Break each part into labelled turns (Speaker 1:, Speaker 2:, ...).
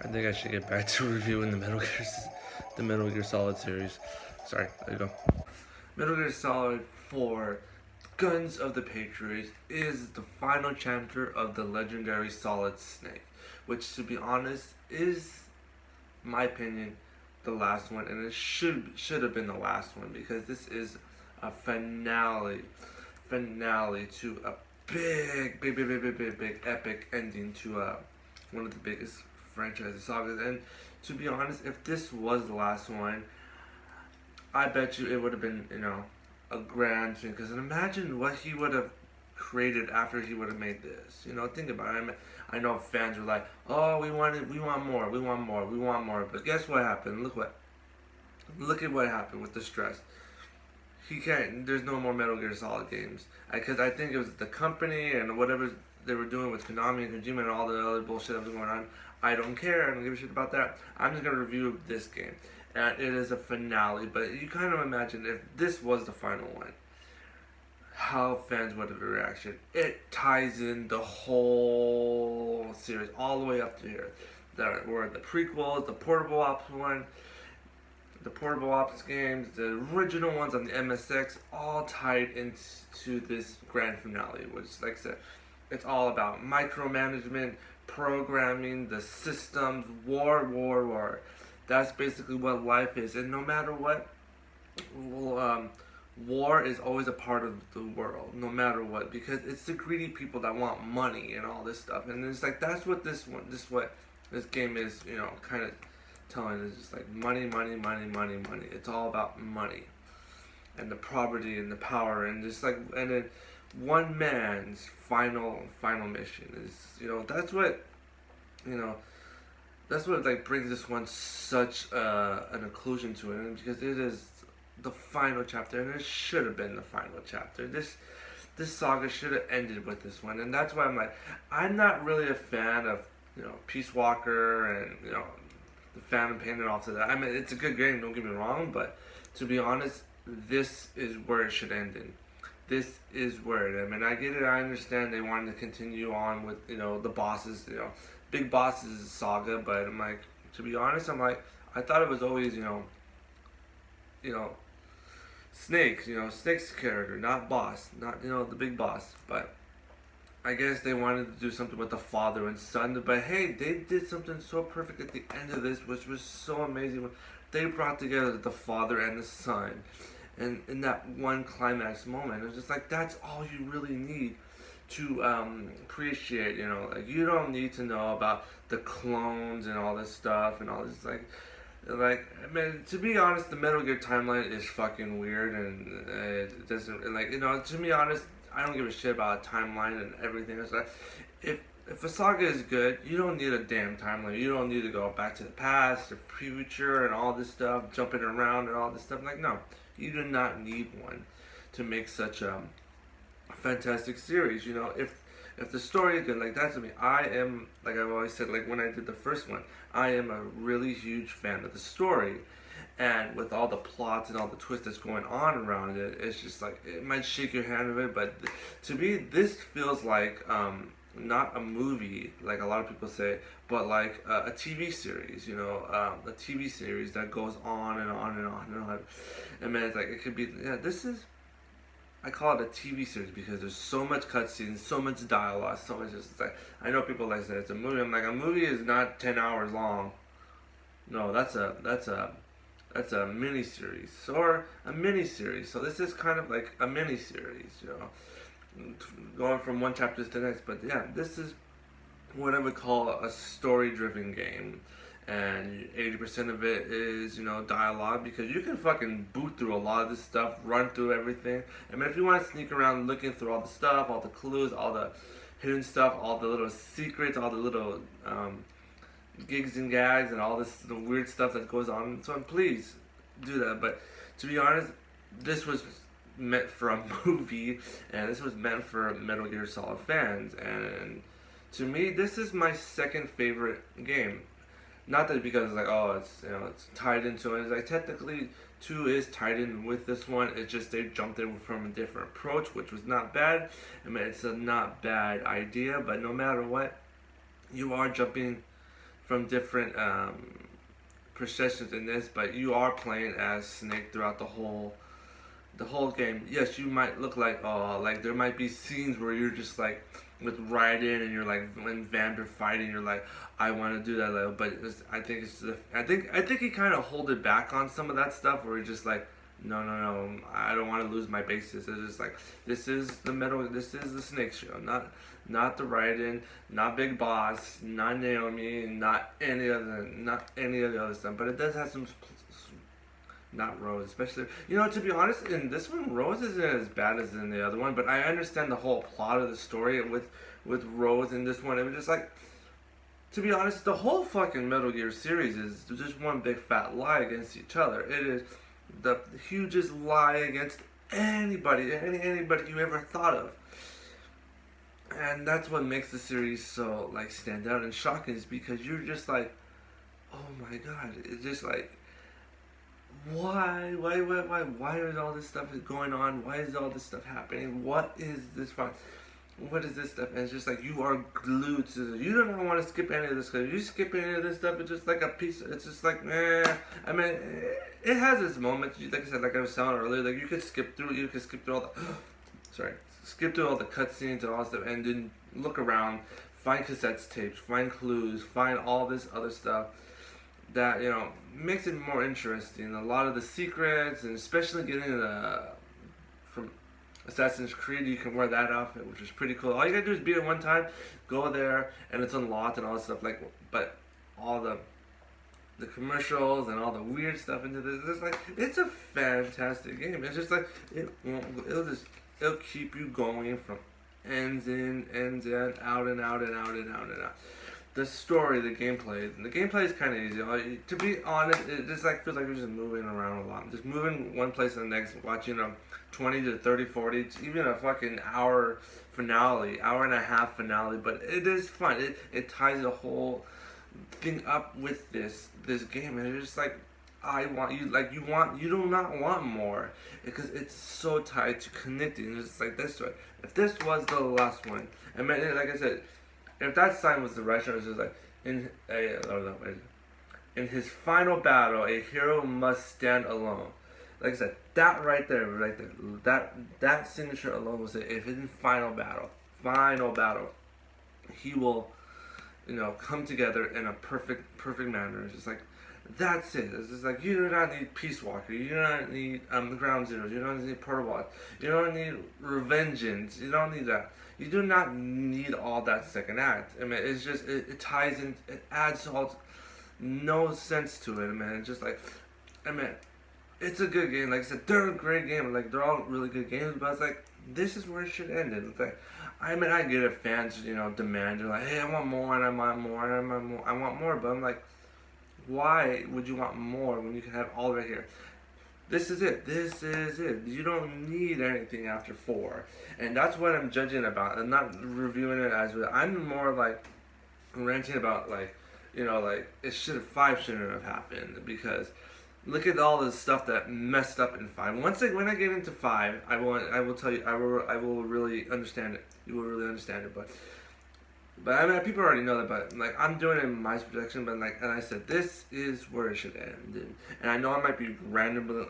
Speaker 1: I think I should get back to reviewing the Metal Gear Solid series. Sorry, there you go. Metal Gear Solid 4 Guns of the Patriots is the final chapter of the legendary Solid Snake, which, to be honest, is, in my opinion, the last one, and it should have been the last one because this is a finale to a big epic ending to one of the biggest franchise sagas. And to be honest, if this was the last one, I bet you it would have been, a grand thing. Because imagine what he would have created after he would have made this. Think about it. I know fans were like, "Oh, we want more." But guess what happened? Look at what happened with the stress. He can't. There's no more Metal Gear Solid games because I think it was the company and whatever they were doing with Konami and Kojima and all the other bullshit that was going on. I don't care. I don't give a shit about that. I'm just gonna review this game, and it is a finale. But you kind of imagine if this was the final one, how fans would have reacted. It ties in the whole series all the way up to here. That were the prequels, the portable ops one, the portable ops games, the original ones on the MSX, all tied into this grand finale, which, like I said, it's all about micromanagement, programming, the systems, war. That's basically what life is, and no matter what, war is always a part of the world, no matter what, because it's the greedy people that want money and all this stuff, and it's like that's what this game is, kind of telling is just like money. It's all about money and the poverty and the power and just like and then one man's final mission is that's what like brings this one such an inclusion to it because it is the final chapter and it should have been the final chapter. This saga should have ended with this one, and that's why I'm not really a fan of Peace Walker and the Phantom Pain and all to that. I mean, it's a good game, don't get me wrong, but to be honest, this is where it should end in. This is where it. I mean, I get it. I understand they wanted to continue on with the bosses, big bosses saga, but I'm like, to be honest, I thought it was always Snake, Snake's character, not boss, not the big boss, but I guess they wanted to do something with the father and son, but hey, they did something so perfect at the end of this, which was so amazing. They brought together the father and the son, and in that one climax moment, it's just like that's all you really need to appreciate. Like you don't need to know about the clones and all this stuff and all this like I mean, to be honest, the Metal Gear timeline is fucking weird, and it doesn't to be honest, I don't give a shit about a timeline and everything. It's like, if a saga is good, you don't need a damn timeline. You don't need to go back to the past or future and all this stuff, jumping around and all this stuff. Like, no, you do not need one to make such a fantastic series. If the story is good, like that's me. I am, like I've always said, like when I did the first one, I am a really huge fan of the story. And with all the plots and all the twists that's going on around it, it's just like, it might shake your hand a bit, but to me, this feels like not a movie, like a lot of people say, but like a TV series, a TV series that goes on and on and on and on. I mean, it's like, it could be, I call it a TV series because there's so much cutscenes, so much dialogue, so much, it's like, I know people like say it's a movie, I'm like, a movie is not 10 hours long. No, that's a mini series or a mini series. So this is kind of like a mini series, going from one chapter to the next. But yeah, this is what I would call a story-driven game, and 80% of it is dialogue because you can fucking boot through a lot of this stuff, run through everything. I mean, if you want to sneak around looking through all the stuff, all the clues, all the hidden stuff, all the little secrets, all the little gigs and gags and all the weird stuff that goes on. So please do that. But to be honest, this was meant for a movie, and this was meant for Metal Gear Solid fans. And to me, this is my second favorite game. Not that because it's like, oh, it's tied into it. It's like technically 2 is tied in with this one. It's just they jumped in from a different approach, which was not bad. I mean, it's a not bad idea, but no matter what, you are jumping from different processions in this, but you are playing as Snake throughout the whole game. Yes, you might look like, oh, like there might be scenes where you're just like with Raiden and you're like when Vander fighting, you're like, I want to do that level, but I think he kind of hold it back on some of that stuff where he's just like, no, no, no, I don't want to lose my bases. It's just like this is the Snake show, not the Raiden, not Big Boss, not Naomi, not any of the other stuff. But it does have some. Not Rose, especially. You know, to be honest, in this one, Rose isn't as bad as in the other one. But I understand the whole plot of the story with Rose in this one. It was just like, to be honest, the whole fucking Metal Gear series is just one big fat lie against each other. It is the hugest lie against anybody you ever thought of. And that's what makes the series so like stand out and shocking, is because you're just like, oh my god, it's just like, why is all this stuff going on? Why is all this stuff happening? What is this fun? What is this stuff? And it's just like you are glued to this. You don't want to skip any of this, because if you skip any of this stuff, it's just like a piece. It's just like, I mean, it has its moments. Like I said, like I was saying earlier, like you could skip through all the, sorry, skip through all the cutscenes and all that stuff, and then look around, find cassettes, tapes, find clues, find all this other stuff that, you know, makes it more interesting. A lot of the secrets, and especially getting from Assassin's Creed, you can wear that outfit, which is pretty cool. All you gotta do is beat it one time, go there, and it's unlocked and all that stuff. Like, but all the commercials and all the weird stuff into this, it's like, it's a fantastic game. It's just like it'll keep you going from ends in, out and out and out and out and out. The story, the gameplay is kind of easy. To be honest, it just like feels like you're just moving around a lot, just moving one place to the next, watching a 20 to 30, 40, even a fucking hour and a half finale. But it is fun. It ties the whole thing up with this game, and it's just like, you do not want more, because it's so tied to connecting. It's just like this one. If this was the last one, I mean, like I said, if that sign was the right one, it's just like, in his final battle, a hero must stand alone. Like I said, that right there, that signature alone was it. If in final battle, he will, you know, come together in a perfect manner. It's just like, that's it. It's just like, you do not need Peace Walker. You do not need Ground Zeroes. You don't need Protobots. You don't need Revengeance. You don't need that. You do not need all that second act. I mean, it's just, it ties in, it adds no sense to it, man. It's just like, I mean, it's a good game. Like I said, they're a great game. Like, they're all really good games, but it's like, this is where it should end. It's like, I mean, I get it, fans, you know, demand. They're like, hey, I want more, and I want more, and I want more. But I'm like, why would you want more when you can have all right here? This is it. You don't need anything after 4. And that's what I'm judging about. I'm not reviewing it as well. I'm more like ranting about, like, you know, like, 5 shouldn't have happened, because look at all the stuff that messed up in 5. When I get into 5, I will tell you, I will really understand it. You will really understand it, but I mean, people already know that, but like, I'm doing it in my projection, but like, and I said, this is where it should end. And I know I might be randomly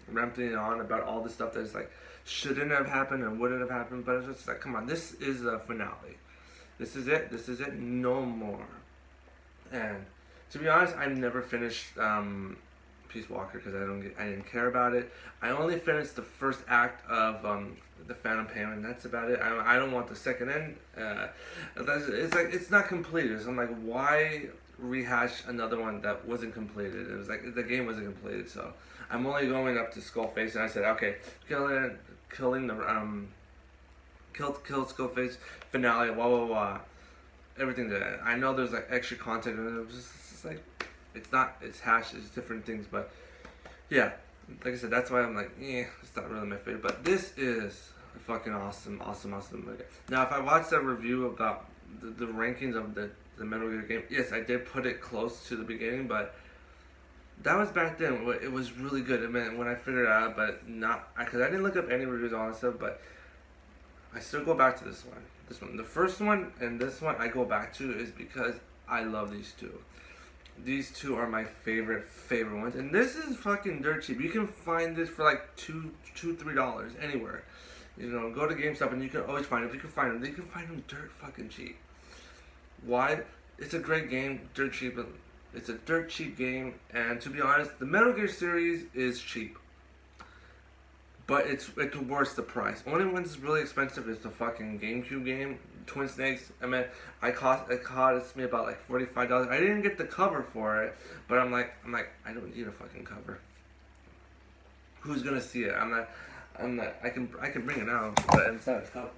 Speaker 1: rambling on about all the stuff that's like, shouldn't have happened and wouldn't have happened, but it's just like, come on, this is the finale. This is it, no more. And to be honest, I've never finished Peace Walker, because I didn't care about it. I only finished the first act of the Phantom Pain, and that's about it. I don't want the second end. It's like, it's not completed. So I'm like, why rehash another one that wasn't completed? It was like, the game wasn't completed. So I'm only going up to Skullface, and I said, okay, killing the kill Skullface finale, everything that I know there's like extra content, and it was just like, it's hash, it's different things, but yeah, like I said, that's why I'm like, it's not really my favorite, but this is a fucking awesome movie. Now, if I watched that review about the rankings of the Metal Gear game, yes, I did put it close to the beginning, but that was back then. It was really good. I mean, when I figured it out, but not, because I didn't look up any reviews on that stuff, but I still go back to this one. The first one and this one I go back to is because I love these two. These two are my favorite ones, and this is fucking dirt cheap. You can find this for like $2-3 anywhere. You know, go to GameStop and you can always find them. If you can find them, you can find them dirt fucking cheap. Why? It's a great game, dirt cheap. It's a dirt cheap game, and to be honest, the Metal Gear series is cheap. But it's worth the price. Only one that's really expensive is the fucking GameCube game, Twin Snakes. I mean, it cost me about like $45. I didn't get the cover for it, but I'm like, I don't need a fucking cover. Who's gonna see it? I'm not. I can bring it out, but it's not a cover.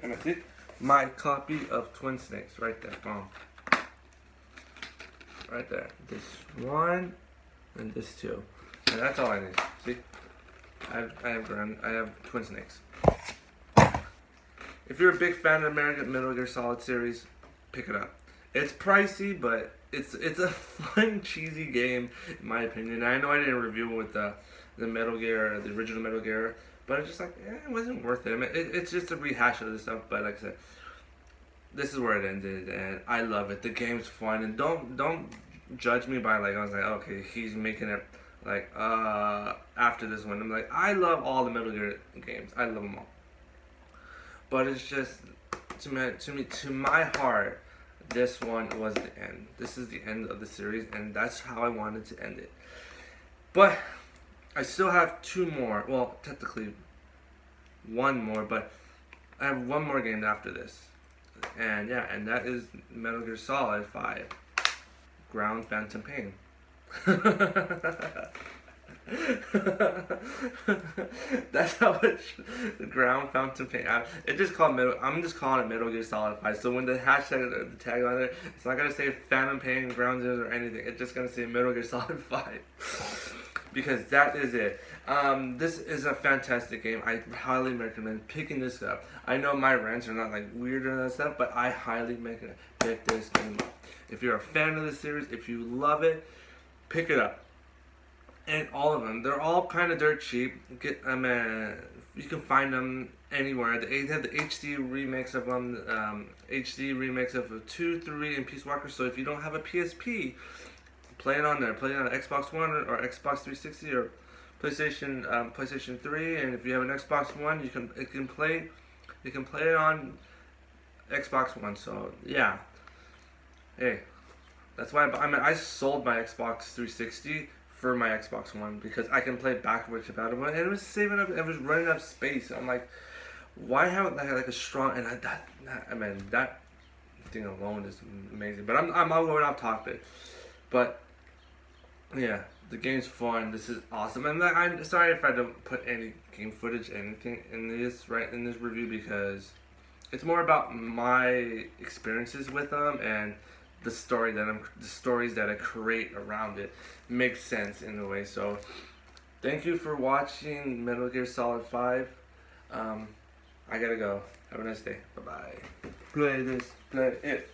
Speaker 1: And I see my copy of Twin Snakes right there. Boom. Right there. This one and this two. And that's all I need. See? I have Twin Snakes. If you're a big fan of American Metal Gear Solid series, pick it up. It's pricey, but it's a fun, cheesy game, in my opinion. I know I didn't review it with the Metal Gear, the original Metal Gear, but it's just like, it wasn't worth it. I mean, it's just a rehash of the stuff, but like I said, this is where it ended, and I love it. The game's fun, and don't judge me by like, I was like, okay, he's making it like after this one. I'm like, I love all the Metal Gear games. I love them all. But it's just to my heart, this one was the end. This is the end of the series, and that's how I wanted to end it. But I still have two more. Well, technically one more, but I have one more game after this. And yeah, and that is Metal Gear Solid 5, Ground Phantom Pain. That's how it Ground Phantom Pain. I'm just calling it Metal Gear Solid 5. So when the hashtag, the tag on it, it's not gonna say Phantom Pain, Ground Zeroes or anything. It's just gonna say Metal Gear Solid 5. Because that is it. This is a fantastic game. I highly recommend picking this up. I know my rants are not like weird or that stuff, but I highly recommend pick this game up. If you're a fan of the series, if you love it, pick it up. And all of them, they're all kind of dirt cheap. You can find them anywhere. They have the HD remakes of them, HD remakes of 2, 3, and Peace Walker. So if you don't have a PSP, play it on there. Play it on Xbox One or Xbox 360 or PlayStation 3. And if you have an Xbox One, you can play it on Xbox One. So yeah, hey, that's why I sold my Xbox 360 for my Xbox One because I can play backwards compatible, and it was saving up. It was running out of space. I'm like, why haven't I had like a strong? And that thing alone is amazing. But I'm all going off topic. But yeah, the game's fun. This is awesome. And I'm sorry if I don't put any game footage, anything in this review because it's more about my experiences with them and the stories that I create around it makes sense in a way. So thank you for watching Metal Gear Solid 5. I gotta go. Have a nice day. Bye bye. Play this. Play it.